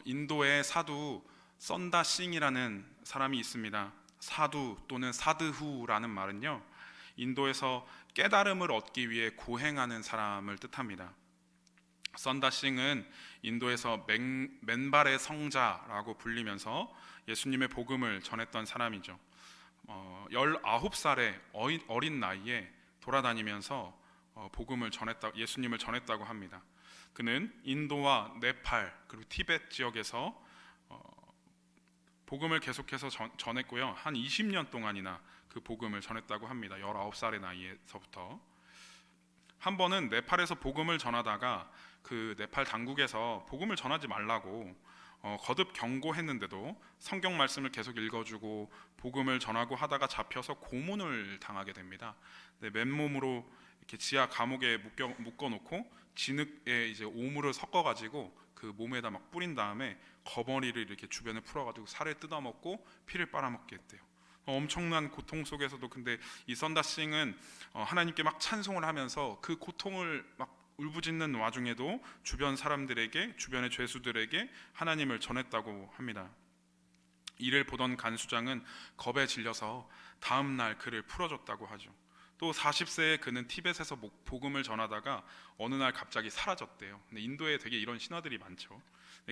인도의 사두 썬다 싱이라는 사람이 있습니다. 사두 또는 사드후라는 말은요, 인도에서 깨달음을 얻기 위해 고행하는 사람을 뜻합니다. 썬다 싱은 인도에서 맨발의 성자라고 불리면서 예수님의 복음을 전했던 사람이죠. 19살의 어린 나이에 돌아다니면서 예수님을 전했다고 합니다. 그는 인도와 네팔 그리고 티베트 지역에서 복음을 계속해서 전했고요. 한 20년 동안이나 그 복음을 전했다고 합니다. 19살의 나이에서부터. 한 번은 네팔에서 복음을 전하다가 그 네팔 당국에서 복음을 전하지 말라고 거듭 경고했는데도 성경 말씀을 계속 읽어주고 복음을 전하고 하다가 잡혀서 고문을 당하게 됩니다. 네, 맨몸으로 이렇게 지하 감옥에 묶어놓고 진흙에 이제 오물을 섞어가지고 그 몸에다 막 뿌린 다음에 거머리를 이렇게 주변에 풀어가지고 살을 뜯어먹고 피를 빨아먹게 했대요. 엄청난 고통 속에서도 근데 이 썬다싱은 하나님께 막 찬송을 하면서 그 고통을 막 울부짖는 와중에도 주변 사람들에게, 주변의 죄수들에게 하나님을 전했다고 합니다. 이를 보던 간수장은 겁에 질려서 다음 날 그를 풀어줬다고 하죠. 또 40세에 그는 티벳에서 복음을 전하다가 어느 날 갑자기 사라졌대요. 근데 인도에 되게 이런 신화들이 많죠.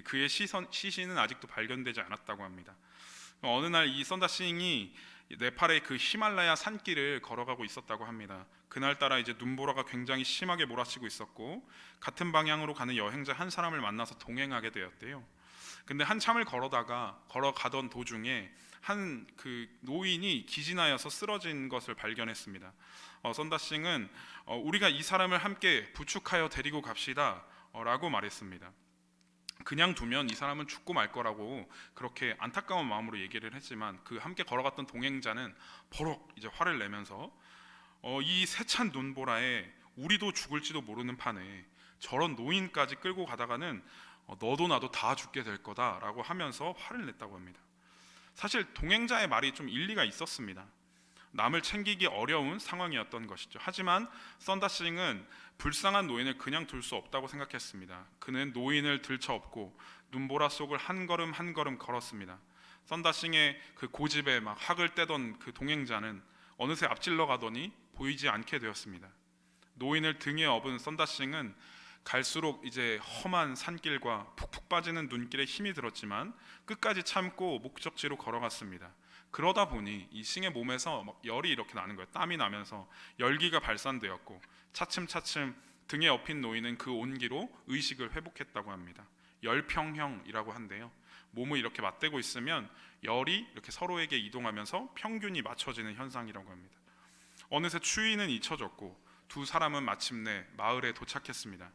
그의 시신은 아직도 발견되지 않았다고 합니다. 어느 날 이 썬다싱이 네팔의 그 히말라야 산길을 걸어가고 있었다고 합니다. 그날따라 이제 눈보라가 굉장히 심하게 몰아치고 있었고 같은 방향으로 가는 여행자 한 사람을 만나서 동행하게 되었대요. 근데 한참을 걸어가던 도중에 한 그 노인이 기진하여서 쓰러진 것을 발견했습니다. 썬다싱은 우리가 이 사람을 함께 부축하여 데리고 갑시다 라고 말했습니다. 그냥 두면 이 사람은 죽고 말 거라고 그렇게 안타까운 마음으로 얘기를 했지만 그 함께 걸어갔던 동행자는 버럭 이제 화를 내면서 이 세찬 눈보라에 우리도 죽을지도 모르는 판에 저런 노인까지 끌고 가다가는 너도 나도 다 죽게 될 거다라고 하면서 화를 냈다고 합니다. 사실 동행자의 말이 좀 일리가 있었습니다. 남을 챙기기 어려운 상황이었던 것이죠. 하지만 썬다싱은 불쌍한 노인을 그냥 둘 수 없다고 생각했습니다. 그는 노인을 들쳐업고 눈보라 속을 한 걸음 한 걸음 걸었습니다. 썬다싱의 그 고집에 막 학을 떼던 그 동행자는 어느새 앞질러 가더니 보이지 않게 되었습니다. 노인을 등에 업은 썬다싱은 갈수록 이제 험한 산길과 푹푹 빠지는 눈길에 힘이 들었지만 끝까지 참고 목적지로 걸어갔습니다. 그러다 보니 이 싱의 몸에서 막 열이 이렇게 나는 거예요. 땀이 나면서 열기가 발산되었고 차츰차츰 등에 업힌 노인은 그 온기로 의식을 회복했다고 합니다. 열평형이라고 한대요. 몸을 이렇게 맞대고 있으면 열이 이렇게 서로에게 이동하면서 평균이 맞춰지는 현상이라고 합니다. 어느새 추위는 잊혀졌고 두 사람은 마침내 마을에 도착했습니다.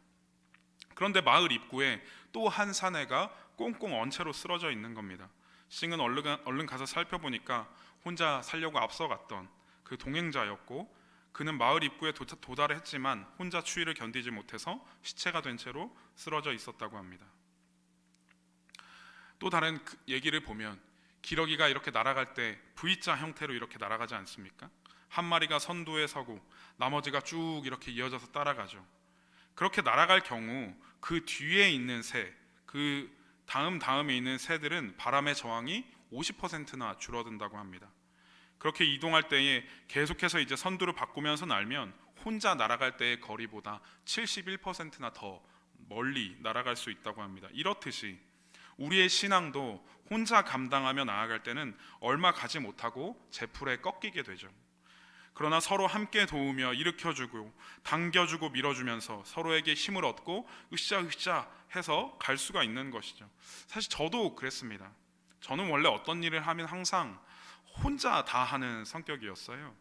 그런데 마을 입구에 또 한 사내가 꽁꽁 언 채로 쓰러져 있는 겁니다. 싱은 얼른 가서 살펴보니까 혼자 살려고 앞서갔던 그 동행자였고 그는 마을 입구에 도달을 했지만 혼자 추위를 견디지 못해서 시체가 된 채로 쓰러져 있었다고 합니다. 또 다른 얘기를 보면 기러기가 이렇게 날아갈 때 V자 형태로 이렇게 날아가지 않습니까? 한 마리가 선두에 서고 나머지가 쭉 이렇게 이어져서 따라가죠. 그렇게 날아갈 경우 그 뒤에 있는 새, 그 다음에 있는 새들은 바람의 저항이 50%나 줄어든다고 합니다. 그렇게 이동할 때에 계속해서 이제 선두를 바꾸면서 날면 혼자 날아갈 때의 거리보다 71%나 더 멀리 날아갈 수 있다고 합니다. 이렇듯이 우리의 신앙도 혼자 감당하며 나아갈 때는 얼마 가지 못하고 제풀에 꺾이게 되죠. 그러나 서로 함께 도우며 일으켜주고 당겨주고 밀어주면서 서로에게 힘을 얻고 으쌰으쌰 해서 갈 수가 있는 것이죠. 사실 저도 그랬습니다. 저는 원래 어떤 일을 하면 항상 혼자 다 하는 성격이었어요.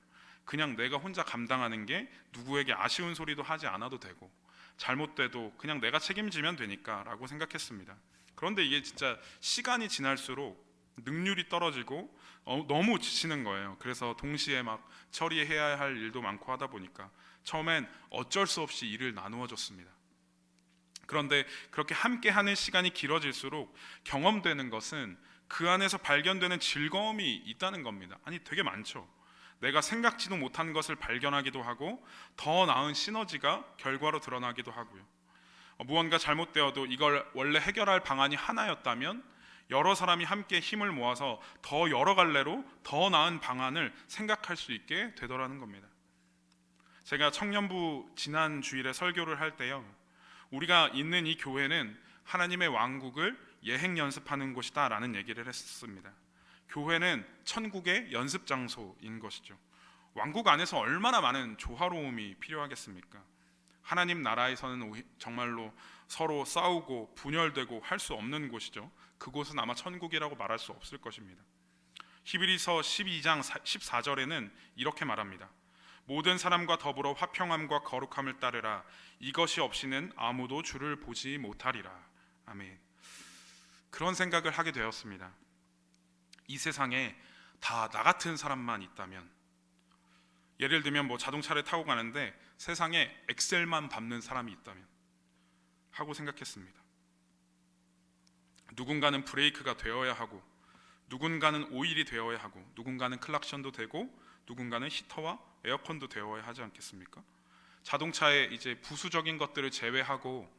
그냥 내가 혼자 감당하는 게 누구에게 아쉬운 소리도 하지 않아도 되고 잘못돼도 그냥 내가 책임지면 되니까 라고 생각했습니다. 그런데 이게 진짜 시간이 지날수록 능률이 떨어지고 너무 지치는 거예요. 그래서 동시에 막 처리해야 할 일도 많고 하다 보니까 처음엔 어쩔 수 없이 일을 나누어 줬습니다. 그런데 그렇게 함께 하는 시간이 길어질수록 경험되는 것은 그 안에서 발견되는 즐거움이 있다는 겁니다. 아니 되게 많죠. 내가 생각지도 못한 것을 발견하기도 하고 더 나은 시너지가 결과로 드러나기도 하고요. 무언가 잘못되어도 이걸 원래 해결할 방안이 하나였다면 여러 사람이 함께 힘을 모아서 더 여러 갈래로 더 나은 방안을 생각할 수 있게 되더라는 겁니다. 제가 청년부 지난 주일에 설교를 할 때요, 우리가 있는 이 교회는 하나님의 왕국을 예행 연습하는 곳이다 라는 얘기를 했습니다. 교회는 천국의 연습 장소인 것이죠. 왕국 안에서 얼마나 많은 조화로움이 필요하겠습니까? 하나님 나라에서는 정말로 서로 싸우고 분열되고 할 수 없는 곳이죠. 그곳은 아마 천국이라고 말할 수 없을 것입니다. 히브리서 12장 14절에는 이렇게 말합니다. 모든 사람과 더불어 화평함과 거룩함을 따르라. 이것이 없이는 아무도 주를 보지 못하리라. 아멘. 그런 생각을 하게 되었습니다. 이 세상에 다 나 같은 사람만 있다면, 예를 들면 자동차를 타고 가는데 세상에 엑셀만 밟는 사람이 있다면 하고 생각했습니다. 누군가는 브레이크가 되어야 하고, 누군가는 오일이 되어야 하고, 누군가는 클락션도 되고, 누군가는 히터와 에어컨도 되어야 하지 않겠습니까? 자동차에 이제 부수적인 것들을 제외하고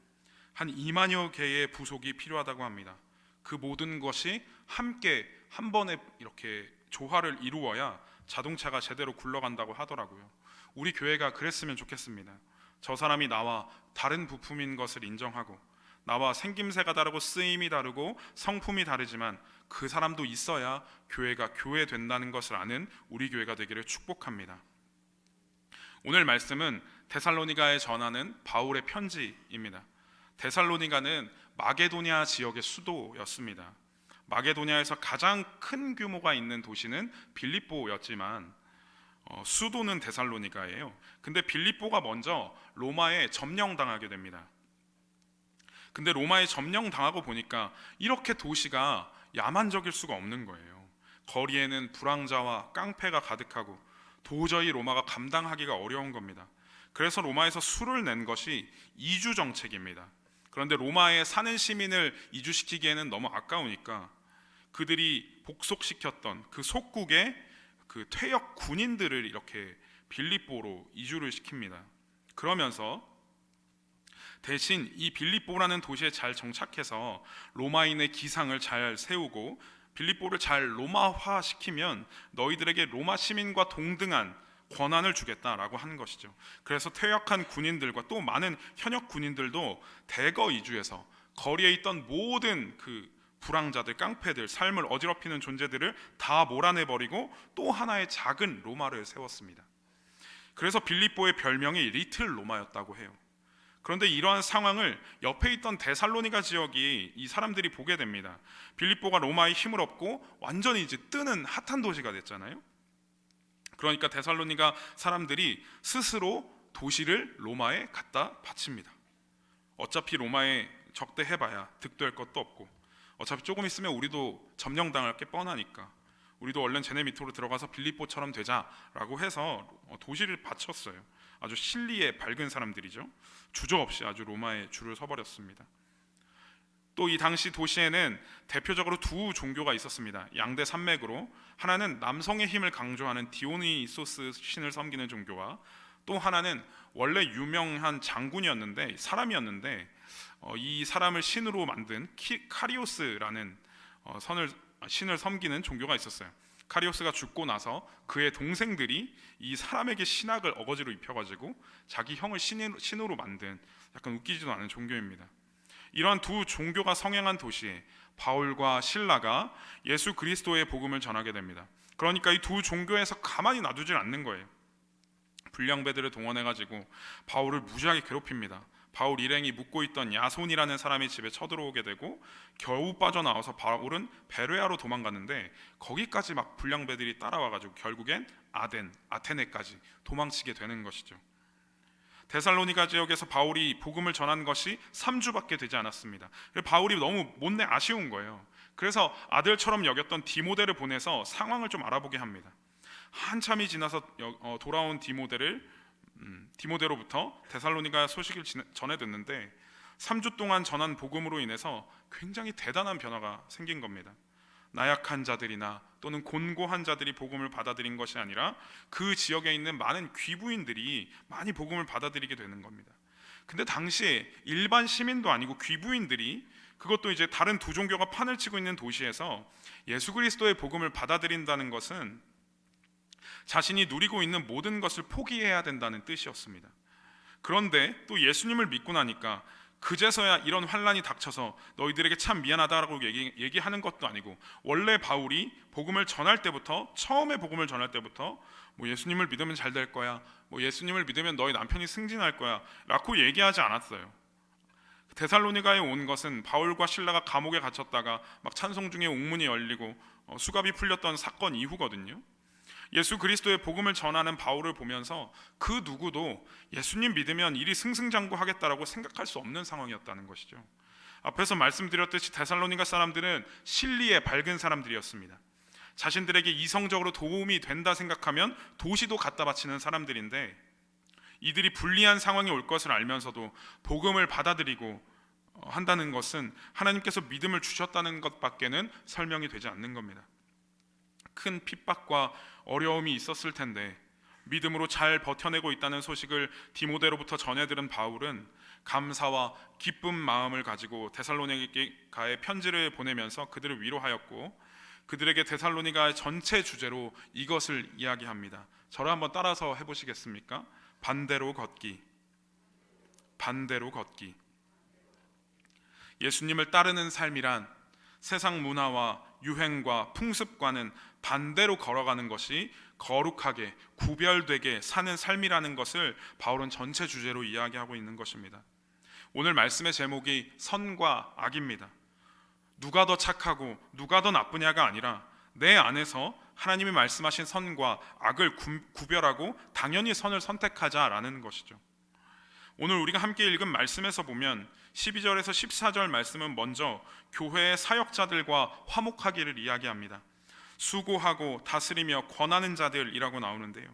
한 2만여 개의 부속이 필요하다고 합니다. 그 모든 것이 함께 한 번에 이렇게 조화를 이루어야 자동차가 제대로 굴러간다고 하더라고요. 우리 교회가 그랬으면 좋겠습니다. 저 사람이 나와 다른 부품인 것을 인정하고, 나와 생김새가 다르고 쓰임이 다르고 성품이 다르지만 그 사람도 있어야 교회가 교회 된다는 것을 아는 우리 교회가 되기를 축복합니다. 오늘 말씀은 데살로니가에 전하는 바울의 편지입니다. 데살로니가는 마게도냐 지역의 수도였습니다. 마게도냐에서 가장 큰 규모가 있는 도시는 빌립보였지만 수도는 데살로니가예요. 근데 빌립보가 먼저 로마에 점령당하게 됩니다. 근데 로마에 점령당하고 보니까 이렇게 도시가 야만적일 수가 없는 거예요. 거리에는 불황자와 깡패가 가득하고 도저히 로마가 감당하기가 어려운 겁니다. 그래서 로마에서 수를 낸 것이 이주 정책입니다. 그런데 로마에 사는 시민을 이주시키기에는 너무 아까우니까 그들이 복속시켰던 그 속국의 그 퇴역 군인들을 이렇게 빌립보로 이주를 시킵니다. 그러면서 대신 이 빌립보라는 도시에 잘 정착해서 로마인의 기상을 잘 세우고 빌립보를 잘 로마화 시키면 너희들에게 로마 시민과 동등한 권한을 주겠다라고 하는 것이죠. 그래서 퇴역한 군인들과 또 많은 현역 군인들도 대거 이주해서 거리에 있던 모든 그 불황자들, 깡패들, 삶을 어지럽히는 존재들을 다 몰아내버리고 또 하나의 작은 로마를 세웠습니다. 그래서 빌립보의 별명이 리틀 로마였다고 해요. 그런데 이러한 상황을 옆에 있던 데살로니가 지역이 이 사람들이 보게 됩니다. 빌립보가 로마의 힘을 얻고 완전히 이제 뜨는 핫한 도시가 됐잖아요. 그러니까 데살로니가 사람들이 스스로 도시를 로마에 갖다 바칩니다. 어차피 라마에 적대해봐야 득될 것도 없고, 어차피 조금 있으면 우리도 점령당할 게 뻔하니까 우리도 얼른 쟤네 밑으로 들어가서 빌립보처럼 되자라고 해서 도시를 바쳤어요. 아주 신리에 밝은 사람들이죠. 주저없이 아주 로마에 줄을 서버렸습니다. 또 이 당시 도시에는 대표적으로 두 종교가 있었습니다. 양대 산맥으로, 하나는 남성의 힘을 강조하는 디오니소스 신을 섬기는 종교와 또 하나는 원래 유명한 장군이었는데 사람이었는데 이 사람을 신으로 만든 카리오스라는 신을 섬기는 종교가 있었어요. 카리오스가 죽고 나서 그의 동생들이 이 사람에게 신학을 어거지로 입혀가지고 자기 형을 신으로 만든 약간 웃기지도 않은 종교입니다. 이러한 두 종교가 성행한 도시에 바울과 실라가 예수 그리스도의 복음을 전하게 됩니다. 그러니까 이 두 종교에서 가만히 놔두질 않는 거예요. 불량배들을 동원해가지고 바울을 무지하게 괴롭힙니다. 바울 일행이 묵고 있던 야손이라는 사람의 집에 쳐들어오게 되고 겨우 빠져나와서 바울은 베레아로 도망갔는데 거기까지 막 불량배들이 따라와가지고 결국엔 아테네까지 도망치게 되는 것이죠. 데살로니가 지역에서 바울이 복음을 전한 것이 3주밖에 되지 않았습니다. 바울이 너무 못내 아쉬운 거예요. 그래서 아들처럼 여겼던 디모데를 보내서 상황을 좀 알아보게 합니다. 한참이 지나서 돌아온 디모데로부터 데살로니가 소식을 전해 듣는데 3주 동안 전한 복음으로 인해서 굉장히 대단한 변화가 생긴 겁니다. 나약한 자들이나 또는 곤고한 자들이 복음을 받아들인 것이 아니라 그 지역에 있는 많은 귀부인들이 많이 복음을 받아들이게 되는 겁니다. 근데 당시에 일반 시민도 아니고 귀부인들이, 그것도 이제 다른 두 종교가 판을 치고 있는 도시에서 예수 그리스도의 복음을 받아들인다는 것은 자신이 누리고 있는 모든 것을 포기해야 된다는 뜻이었습니다. 그런데 또 예수님을 믿고 나니까 그제서야 이런 환란이 닥쳐서 너희들에게 참 미안하다라고 얘기하는 것도 아니고, 원래 바울이 복음을 전할 때부터, 처음에 복음을 전할 때부터 뭐 예수님을 믿으면 잘 될 거야, 뭐 예수님을 믿으면 너희 남편이 승진할 거야 라고 얘기하지 않았어요. 데살로니가에 온 것은 바울과 실라가 감옥에 갇혔다가 막 찬송 중에 옥문이 열리고 수갑이 풀렸던 사건 이후거든요. 예수 그리스도의 복음을 전하는 바울을 보면서 그 누구도 예수님 믿으면 일이 승승장구하겠다라고 생각할 수 없는 상황이었다는 것이죠. 앞에서 말씀드렸듯이 데살로니가 사람들은 신리에 밝은 사람들이었습니다. 자신들에게 이성적으로 도움이 된다 생각하면 도시도 갖다 바치는 사람들인데, 이들이 불리한 상황이 올 것을 알면서도 복음을 받아들이고 한다는 것은 하나님께서 믿음을 주셨다는 것밖에는 설명이 되지 않는 겁니다. 큰 핍박과 어려움이 있었을 텐데 믿음으로 잘 버텨내고 있다는 소식을 디모데로부터 전해 들은 바울은 감사와 기쁜 마음을 가지고 데살로니가에 편지를 보내면서 그들을 위로하였고, 그들에게 데살로니가의 전체 주제로 이것을 이야기합니다. 저를 한번 따라서 해보시겠습니까? 반대로 걷기. 반대로 걷기. 예수님을 따르는 삶이란 세상 문화와 유행과 풍습과는 반대로 걸어가는 것이 거룩하게 구별되게 사는 삶이라는 것을 바울은 전체 주제로 이야기하고 있는 것입니다. 오늘 말씀의 제목이 선과 악입니다. 누가 더 착하고 누가 더 나쁘냐가 아니라 내 안에서 하나님이 말씀하신 선과 악을 구별하고 당연히 선을 선택하자라는 것이죠. 오늘 우리가 함께 읽은 말씀에서 보면 12절에서 14절 말씀은 먼저 교회의 사역자들과 화목하기를 이야기합니다. 수고하고 다스리며 권하는 자들이라고 나오는데요,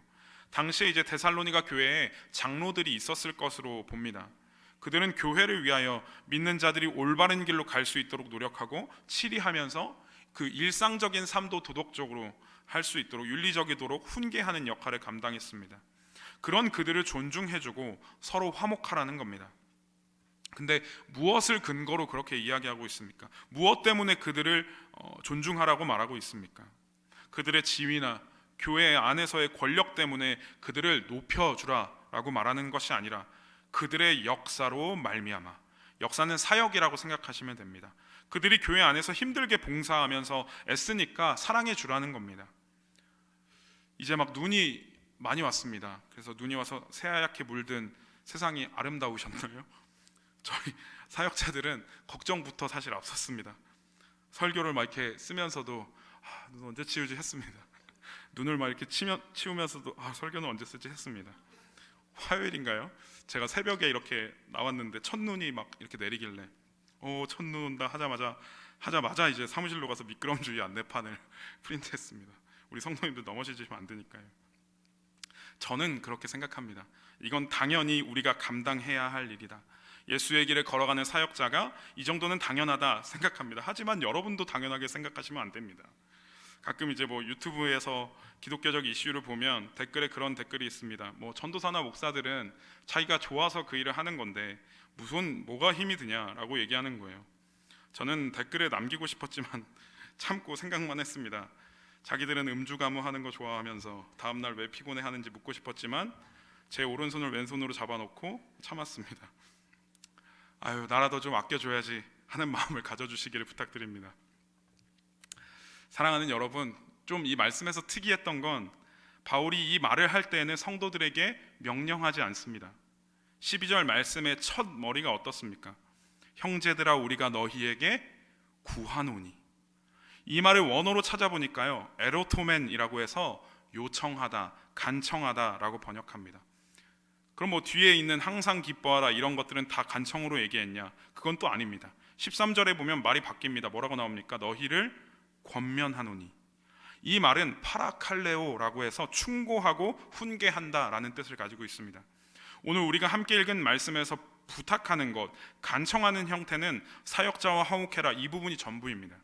당시에 이제 데살로니가 교회에 장로들이 있었을 것으로 봅니다. 그들은 교회를 위하여 믿는 자들이 올바른 길로 갈 수 있도록 노력하고 치리하면서 그 일상적인 삶도 도덕적으로 할 수 있도록 윤리적이도록 훈계하는 역할을 감당했습니다. 그런 그들을 존중해주고 서로 화목하라는 겁니다. 근데 무엇을 근거로 그렇게 이야기하고 있습니까? 무엇 때문에 그들을 존중하라고 말하고 있습니까? 그들의 지위나 교회 안에서의 권력 때문에 그들을 높여주라라고 말하는 것이 아니라 그들의 역사로 말미암아, 역사는 사역이라고 생각하시면 됩니다. 그들이 교회 안에서 힘들게 봉사하면서 애쓰니까 사랑해 주라는 겁니다. 이제 막 눈이 많이 왔습니다. 그래서 눈이 와서 새하얗게 물든 세상이 아름다우셨나요? 저희 사역자들은 걱정부터 사실 앞섰습니다. 설교를 막 이렇게 쓰면서도 눈 언제 치우지 했습니다. 눈을 막 이렇게 치우면서도 설교는 언제 쓰지 했습니다. 화요일인가요? 제가 새벽에 이렇게 나왔는데 첫눈이 막 이렇게 내리길래 첫눈 온다 하자마자 이제 사무실로 가서 미끄럼주의 안내판을 프린트했습니다. 우리 성도님들 넘어지시면 안 되니까요. 저는 그렇게 생각합니다. 이건 당연히 우리가 감당해야 할 일이다. 예수의 길을 걸어가는 사역자가 이 정도는 당연하다 생각합니다. 하지만 여러분도 당연하게 생각하시면 안 됩니다. 가끔 이제 뭐 유튜브에서 기독교적 이슈를 보면 댓글에 그런 댓글이 있습니다. 뭐 전도사나 목사들은 자기가 좋아서 그 일을 하는 건데 뭐가 힘이 드냐라고 얘기하는 거예요. 저는 댓글에 남기고 싶었지만 참고 생각만 했습니다. 자기들은 음주가무하는 거 좋아하면서 다음날 왜 피곤해 하는지 묻고 싶었지만 제 오른손을 왼손으로 잡아놓고 참았습니다. 나라도 좀 아껴줘야지 하는 마음을 가져주시기를 부탁드립니다. 사랑하는 여러분, 좀 이 말씀에서 특이했던 건 바울이 이 말을 할 때에는 성도들에게 명령하지 않습니다. 12절 말씀의 첫 머리가 어떻습니까? 형제들아 우리가 너희에게 구하노니. 이 말을 원어로 찾아보니까요, 에로토멘이라고 해서 요청하다, 간청하다라고 번역합니다. 그럼 뭐 뒤에 있는 항상 기뻐하라 이런 것들은 다 간청으로 얘기했냐? 그건 또 아닙니다. 13절에 보면 말이 바뀝니다. 뭐라고 나옵니까? 너희를 권면하노니. 이 말은 파라칼레오라고 해서 충고하고 훈계한다라는 뜻을 가지고 있습니다. 오늘 우리가 함께 읽은 말씀에서 부탁하는 것, 간청하는 형태는 사역자와 화목해라, 이 부분이 전부입니다.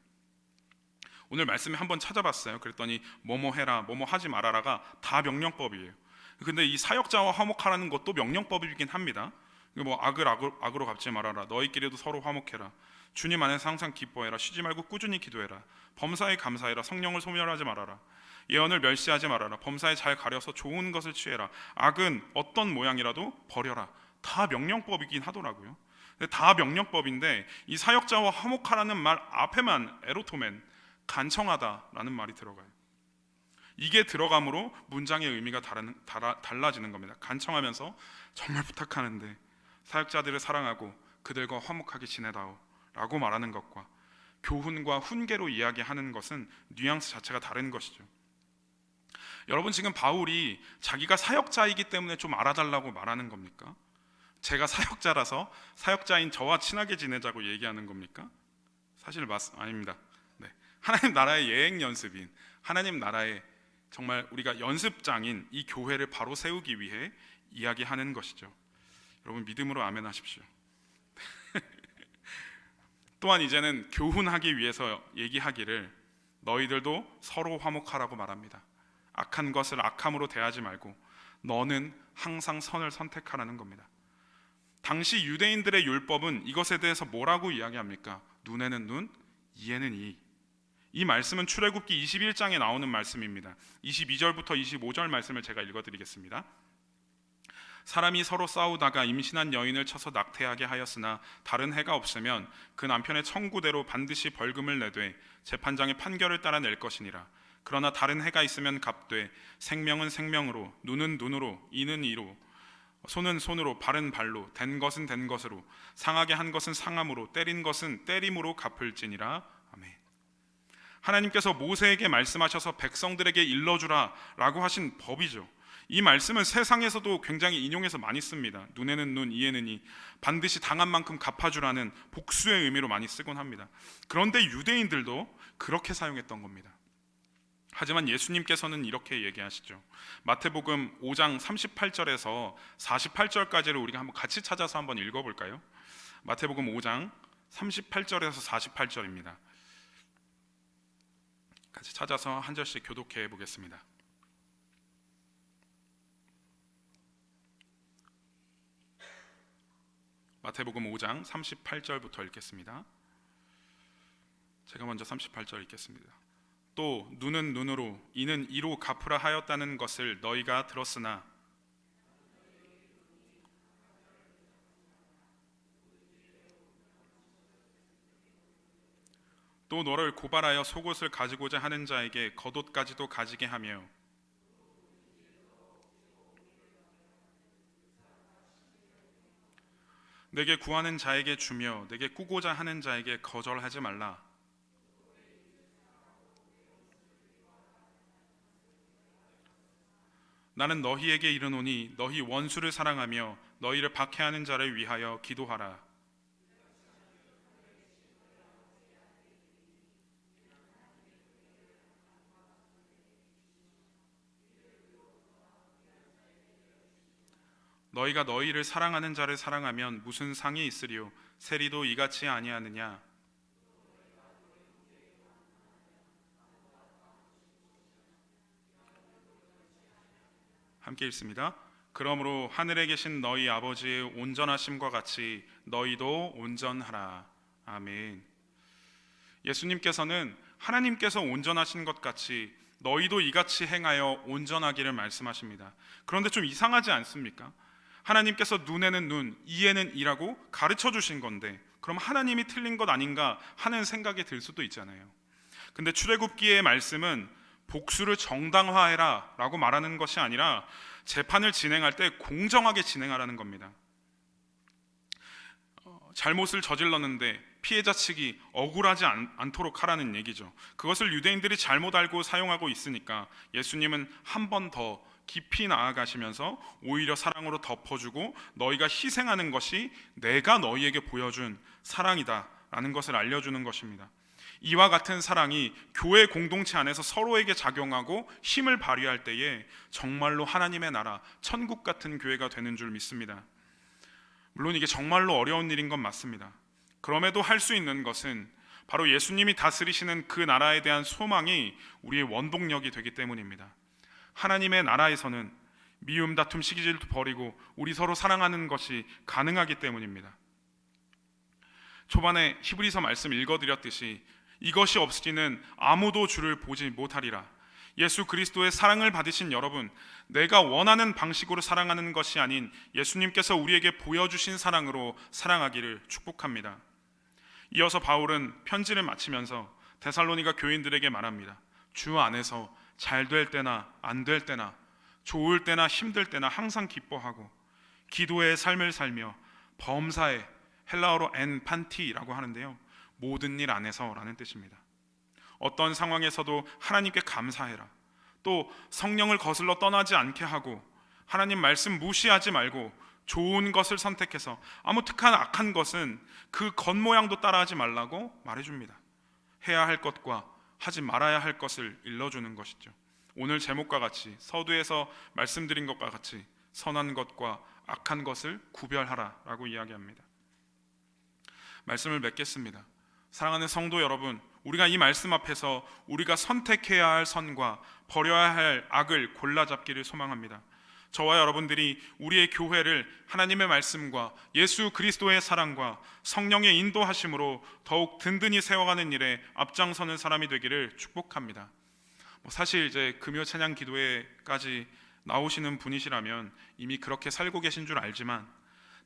오늘 말씀에 한번 찾아봤어요. 그랬더니 뭐뭐 해라, 뭐뭐 하지 말아라가 다 명령법이에요. 근데 이 사역자와 화목하라는 것도 명령법이긴 합니다. 뭐 악으로 갚지 말아라. 너희끼리도 서로 화목해라. 주님 안에서 항상 기뻐해라. 쉬지 말고 꾸준히 기도해라. 범사에 감사해라. 성령을 소멸하지 말아라. 예언을 멸시하지 말아라. 범사에 잘 가려서 좋은 것을 취해라. 악은 어떤 모양이라도 버려라. 다 명령법이긴 하더라고요. 근데 다 명령법인데 이 사역자와 화목하라는 말 앞에만 에로토멘, 간청하다라는 말이 들어가요. 이게 들어감으로 문장의 의미가 달라지는 겁니다. 간청하면서 정말 부탁하는데 사역자들을 사랑하고 그들과 화목하게 지내다오 라고 말하는 것과 교훈과 훈계로 이야기하는 것은 뉘앙스 자체가 다른 것이죠. 여러분, 지금 바울이 자기가 사역자이기 때문에 좀 알아달라고 말하는 겁니까? 제가 사역자라서 사역자인 저와 친하게 지내자고 얘기하는 겁니까? 사실 아닙니다. 네. 하나님 나라의 예행 연습인, 하나님 나라의 정말 우리가 연습장인 이 교회를 바로 세우기 위해 이야기하는 것이죠. 여러분, 믿음으로 아멘 하십시오. 또한 이제는 교훈하기 위해서 얘기하기를 너희들도 서로 화목하라고 말합니다. 악한 것을 악함으로 대하지 말고 너는 항상 선을 선택하라는 겁니다. 당시 유대인들의 율법은 이것에 대해서 뭐라고 이야기합니까? 눈에는 눈, 이에는 이. 이 말씀은 출애굽기 21장에 나오는 말씀입니다. 22절부터 25절 말씀을 제가 읽어드리겠습니다. 사람이 서로 싸우다가 임신한 여인을 쳐서 낙태하게 하였으나 다른 해가 없으면 그 남편의 청구대로 반드시 벌금을 내되 재판장의 판결을 따라 낼 것이니라. 그러나 다른 해가 있으면 갚되 생명은 생명으로, 눈은 눈으로, 이는 이로, 손은 손으로, 발은 발로, 된 것은 된 것으로, 상하게 한 것은 상함으로, 때린 것은 때림으로 갚을지니라. 아멘. 하나님께서 모세에게 말씀하셔서 백성들에게 일러주라 라고 하신 법이죠. 이 말씀은 세상에서도 굉장히 인용해서 많이 씁니다. 눈에는 눈, 이에는 이, 반드시 당한 만큼 갚아주라는 복수의 의미로 많이 쓰곤 합니다. 그런데 유대인들도 그렇게 사용했던 겁니다. 하지만 예수님께서는 이렇게 얘기하시죠. 마태복음 5장 38절에서 48절까지를 우리가 한번 같이 찾아서 한번 읽어볼까요? 마태복음 5장 38절에서 48절입니다. 같이 찾아서 한 절씩 교독해 보겠습니다. 마태복음 5장 38절부터 읽겠습니다. 제가 먼저 38절 읽겠습니다. 또 눈은 눈으로, 이는 이로 갚으라 하였다는 것을 너희가 들었으나 또 너를 고발하여 속옷을 가지고자 하는 자에게 겉옷까지도 가지게 하며 내게 구하는 자에게 주며 내게 꾸고자 하는 자에게 거절하지 말라. 나는 너희에게 이르노니 너희 원수를 사랑하며 너희를 박해하는 자를 위하여 기도하라. 너희가 너희를 사랑하는 자를 사랑하면 무슨 상이 있으리요? 세리도 이같이 아니하느냐? 함께 읽습니다. 그러므로 하늘에 계신 너희 아버지의 온전하심과 같이 너희도 온전하라. 아멘. 예수님께서는 하나님께서 온전하신 것 같이 너희도 이같이 행하여 온전하기를 말씀하십니다. 그런데 좀 이상하지 않습니까? 하나님께서 눈에는 눈, 이에는 이라고 가르쳐 주신 건데 그럼 하나님이 틀린 것 아닌가 하는 생각이 들 수도 있잖아요. 근데 출애굽기의 말씀은 복수를 정당화해라 라고 말하는 것이 아니라 재판을 진행할 때 공정하게 진행하라는 겁니다. 잘못을 저질렀는데 피해자 측이 억울하지 않도록 하라는 얘기죠. 그것을 유대인들이 잘못 알고 사용하고 있으니까 예수님은 한 번 더 깊이 나아가시면서 오히려 사랑으로 덮어주고 너희가 희생하는 것이 내가 너희에게 보여준 사랑이다 라는 것을 알려주는 것입니다. 이와 같은 사랑이 교회 공동체 안에서 서로에게 작용하고 힘을 발휘할 때에 정말로 하나님의 나라, 천국 같은 교회가 되는 줄 믿습니다. 물론 이게 정말로 어려운 일인 건 맞습니다. 그럼에도 할 수 있는 것은 바로 예수님이 다스리시는 그 나라에 대한 소망이 우리의 원동력이 되기 때문입니다. 하나님의 나라에서는 미움, 다툼, 시기질도 버리고 우리 서로 사랑하는 것이 가능하기 때문입니다. 초반에 히브리서 말씀 읽어드렸듯이 이것이 없이는 아무도 주를 보지 못하리라. 예수 그리스도의 사랑을 받으신 여러분, 내가 원하는 방식으로 사랑하는 것이 아닌 예수님께서 우리에게 보여주신 사랑으로 사랑하기를 축복합니다. 이어서 바울은 편지를 마치면서 데살로니가 교인들에게 말합니다. 주 안에서 잘 될 때나 안 될 때나 좋을 때나 힘들 때나 항상 기뻐하고 기도의 삶을 살며 범사에, 헬라어로 엔판티라고 하는데요, 모든 일 안에서 라는 뜻입니다. 어떤 상황에서도 하나님께 감사해라. 또 성령을 거슬러 떠나지 않게 하고 하나님 말씀 무시하지 말고 좋은 것을 선택해서 아무 특한 악한 것은 그 겉모양도 따라하지 말라고 말해줍니다. 해야 할 것과 하지 말아야 할 것을 일러주는 것이죠. 오늘 제목과 같이, 서두에서 말씀드린 것과 같이 선한 것과 악한 것을 구별하라 라고 이야기합니다. 말씀을 맺겠습니다. 사랑하는 성도 여러분, 우리가 이 말씀 앞에서 우리가 선택해야 할 선과 버려야 할 악을 골라잡기를 소망합니다. 저와 여러분들이 우리의 교회를 하나님의 말씀과 예수 그리스도의 사랑과 성령의 인도하심으로 더욱 든든히 세워가는 일에 앞장서는 사람이 되기를 축복합니다. 사실 이제 금요 찬양 기도회까지 나오시는 분이시라면 이미 그렇게 살고 계신 줄 알지만,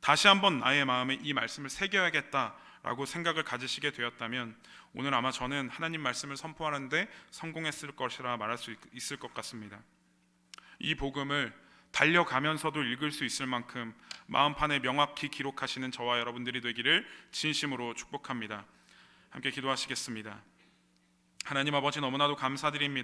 다시 한번 나의 마음에 이 말씀을 새겨야겠다라고 생각을 가지시게 되었다면 오늘 아마 저는 하나님 말씀을 선포하는데 성공했을 것이라 말할 수 있을 것 같습니다. 이 복음을 달려가면서도 읽을 수 있을 만큼 마음판에 명확히 기록하시는 저와 여러분들이 되기를 진심으로 축복합니다. 함께 기도하시겠습니다. 하나님 아버지, 너무나도 감사드립니다.